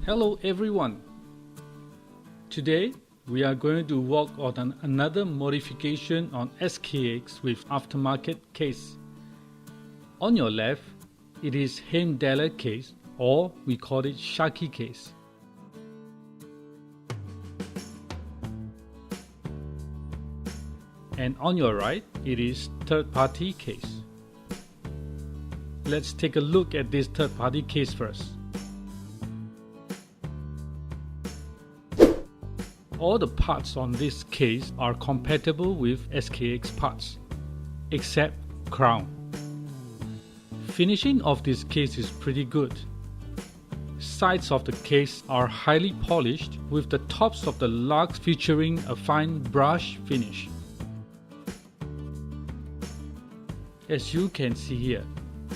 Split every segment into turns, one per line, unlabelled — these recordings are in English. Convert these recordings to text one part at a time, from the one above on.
Hello everyone. Today we are going to work on another modification on SKX with aftermarket case. On your left, it is Heimdallr case, or we call it Shaki case. And on your right, it is third-party case. Let's take a look at this third-party case first. All the parts on this case are compatible with SKX parts, except crown. Finishing of this case is pretty good. Sides of the case are highly polished, with the tops of the lugs featuring a fine brush finish. As you can see here,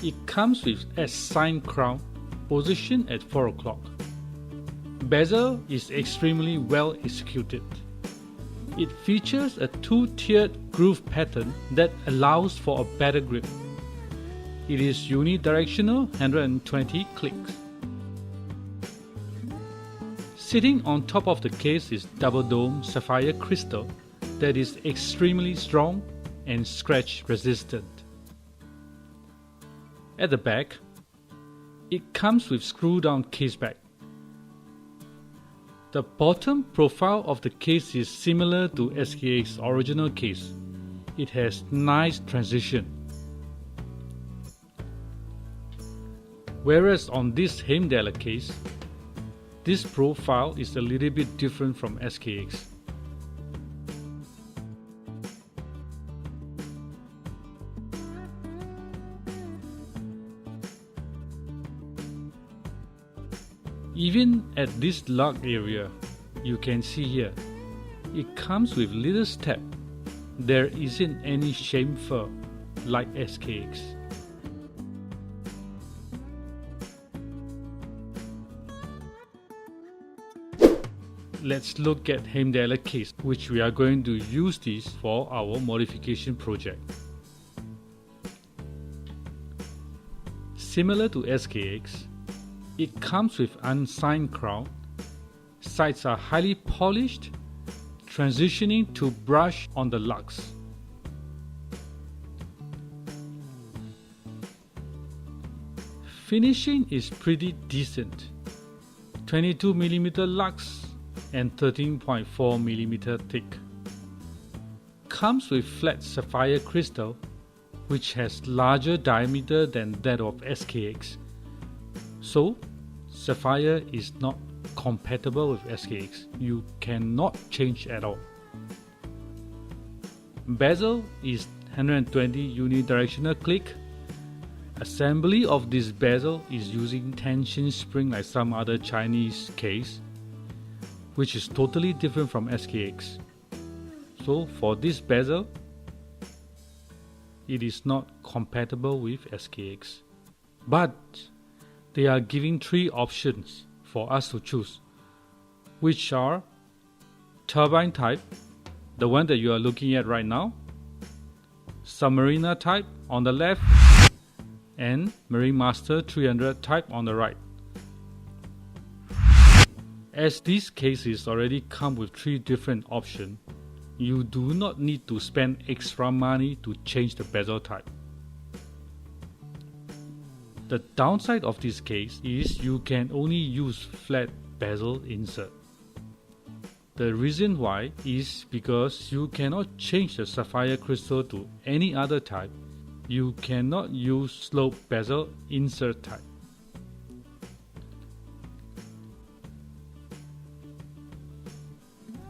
it comes with S-sign crown positioned at 4 o'clock. Bezel is extremely well executed. It features a two-tiered groove pattern that allows for a better grip. It is unidirectional 120 clicks. Sitting on top of the case is double dome sapphire crystal that is extremely strong and scratch resistant. At the back, it comes with screw-down case back. The bottom profile of the case is similar to SKX's original case. It has nice transition. Whereas on this Heimdallr case, this profile is a little bit different from SKX. Even at this lug area, you can see here, it comes with little step. There isn't any chamfer like SKX. Let's look at Heimdallr case, which we are going to use this for our modification project. Similar to SKX, it comes with unsigned crown, sides are highly polished, transitioning to brush on the lugs. Finishing is pretty decent, 22mm lugs and 13.4mm thick. Comes with flat sapphire crystal, which has larger diameter than that of SKX. So, Sapphire is not compatible with SKX. You cannot change at all. Bezel is 120 unidirectional click. Assembly of this bezel is using tension spring like some other Chinese case, which is totally different from SKX. So for this bezel, it is not compatible with SKX. But they are giving 3 options for us to choose, which are turbine type, the one that you are looking at right now, Submariner type on the left, and Marine Master 300 type on the right. As these cases already come with 3 different options, you do not need to spend extra money to change the bezel type. The downside of this case is you can only use flat bezel insert. The reason why is because you cannot change the sapphire crystal to any other type. You cannot use slope bezel insert type.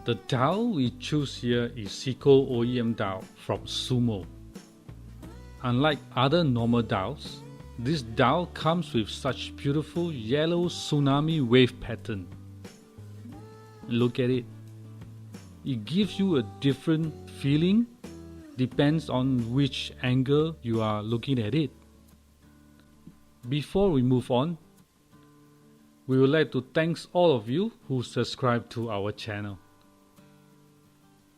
The dial we choose here is Seiko OEM dial from Sumo. Unlike other normal dials, this dial comes with such beautiful yellow tsunami wave pattern. Look at it. It gives you a different feeling, depends on which angle you are looking at it. Before we move on, we would like to thank all of you who subscribe to our channel.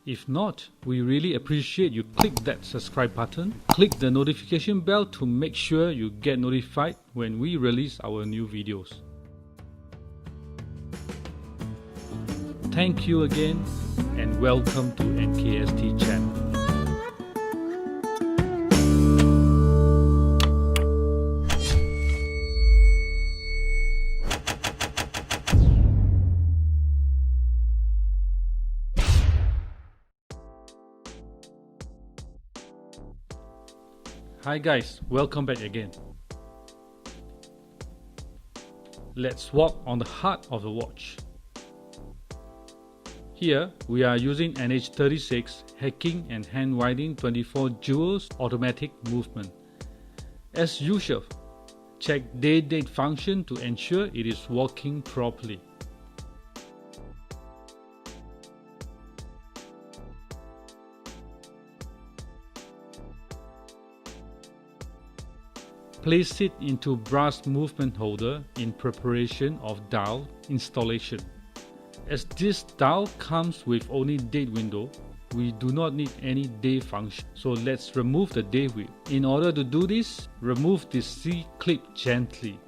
If not, we really appreciate you click that subscribe button, click the notification bell to make sure you get notified when we release our new videos. Thank you again and welcome to NKST channel. Hi guys, welcome back again. Let's walk on the heart of the watch. Here we are using NH36 hacking and hand winding 24 jewels automatic movement. As usual, check day date function to ensure it is working properly. Place it into brass movement holder in preparation of dial installation. As this dial comes with only date window, we do not need any day function. So let's remove the day wheel. In order to do this, remove the C-clip gently.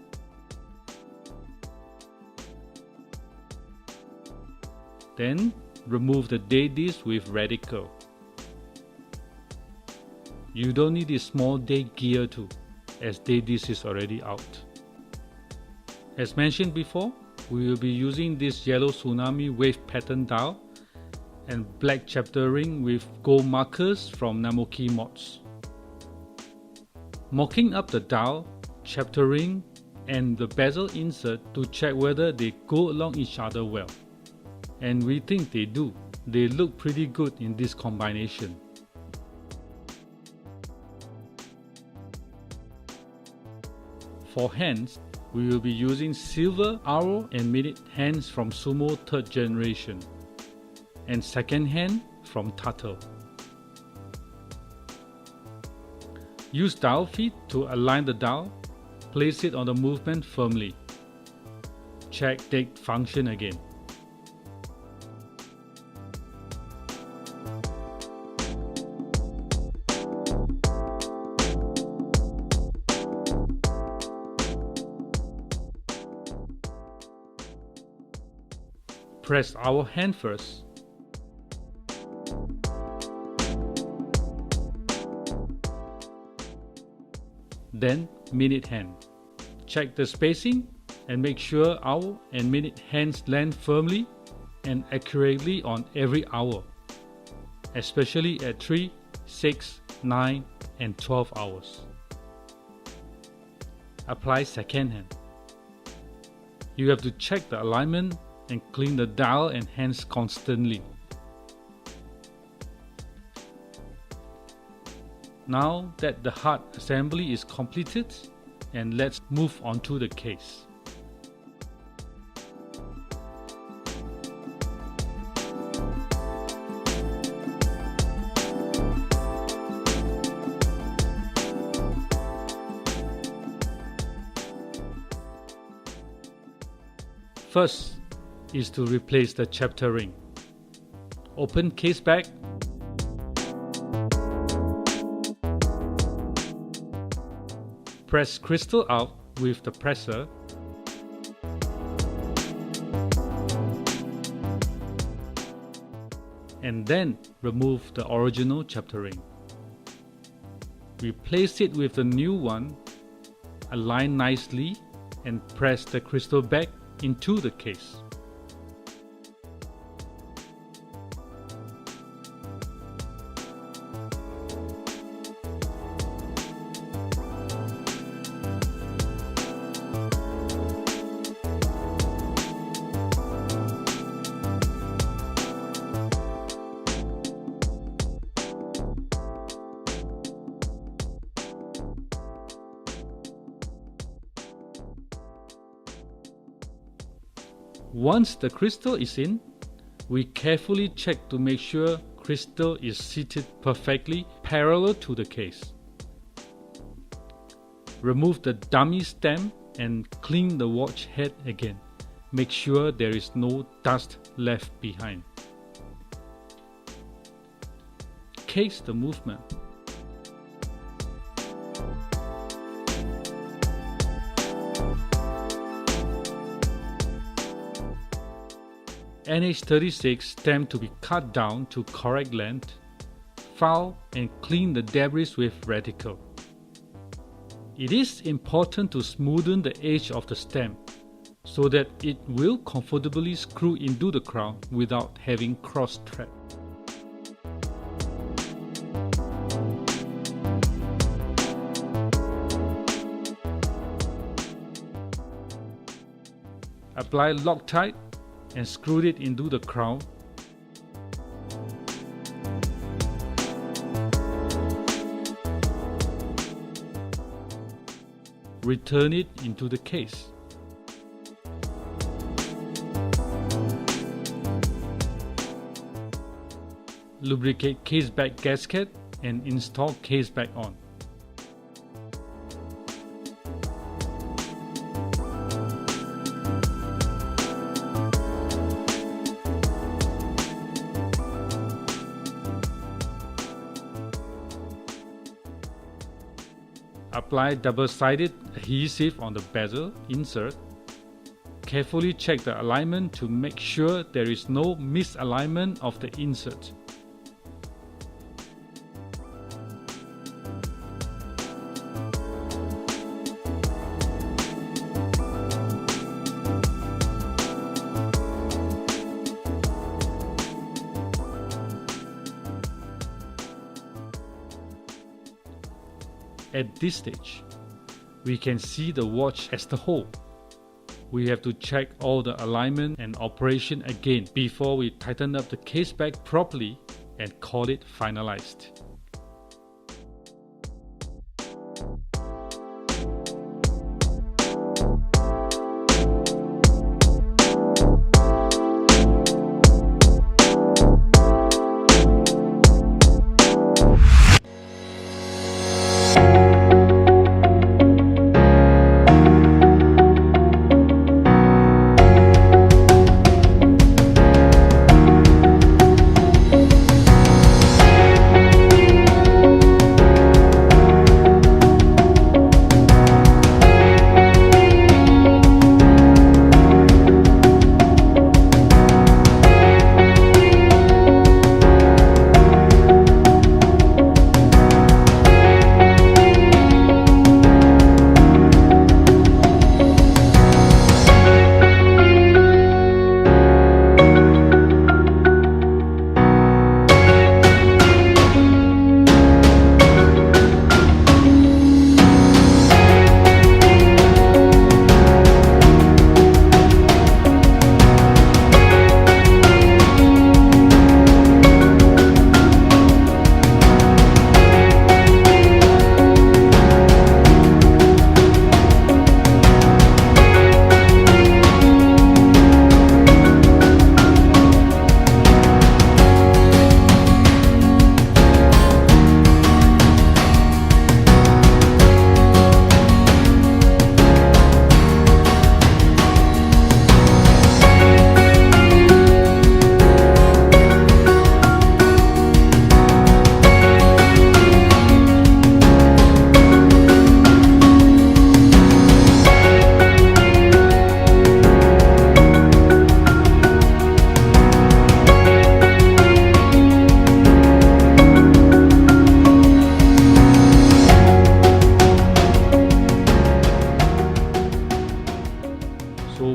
Then remove the day disc with radical. You don't need a small day gear too, as day disc is already out. As mentioned before, we will be using this yellow tsunami wave pattern dial and black chapter ring with gold markers from Namokimods. Mocking up the dial, chapter ring and the bezel insert to check whether they go along each other well. And we think they do. They look pretty good in this combination. For hands, we will be using silver arrow and minute hands from Sumo 3rd generation and second hand from Turtle. Use dial feet to align the dial, place it on the movement firmly. Check date function again. Press our hand first. Then minute hand. Check the spacing and make sure hour and minute hands land firmly and accurately on every hour, especially at 3, 6, 9 and 12 hours. Apply second hand. You have to check the alignment and clean the dial and hands constantly. Now that the hard assembly is completed, and let's move on to the case. First is to replace the chapter ring. Open case back. Press crystal out with the presser. And then remove the original chapter ring. Replace it with the new one, align nicely and press the crystal back into the case. Once the crystal is in, we carefully check to make sure crystal is seated perfectly parallel to the case. Remove the dummy stem and clean the watch head again. Make sure there is no dust left behind. Case the movement. NH36 stem to be cut down to correct length, file and clean the debris with reticle. It is important to smoothen the edge of the stem so that it will comfortably screw into the crown without having cross thread. Apply Loctite and screw it into the crown. Return it into the case. Lubricate case back gasket and install case back on. Apply double-sided adhesive on the bezel insert. Carefully check the alignment to make sure there is no misalignment of the insert. At this stage, we can see the watch as the whole. We have to check all the alignment and operation again before we tighten up the case back properly and call it finalized.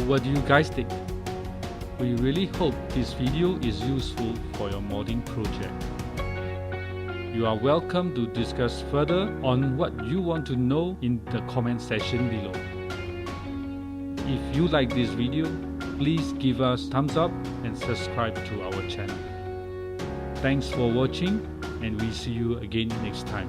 What do you guys think? We really hope this video is useful for your modding project. You are welcome to discuss further on what you want to know in the comment section below. If you like this video, please give us thumbs up and subscribe to our channel. Thanks for watching, and we see you again next time.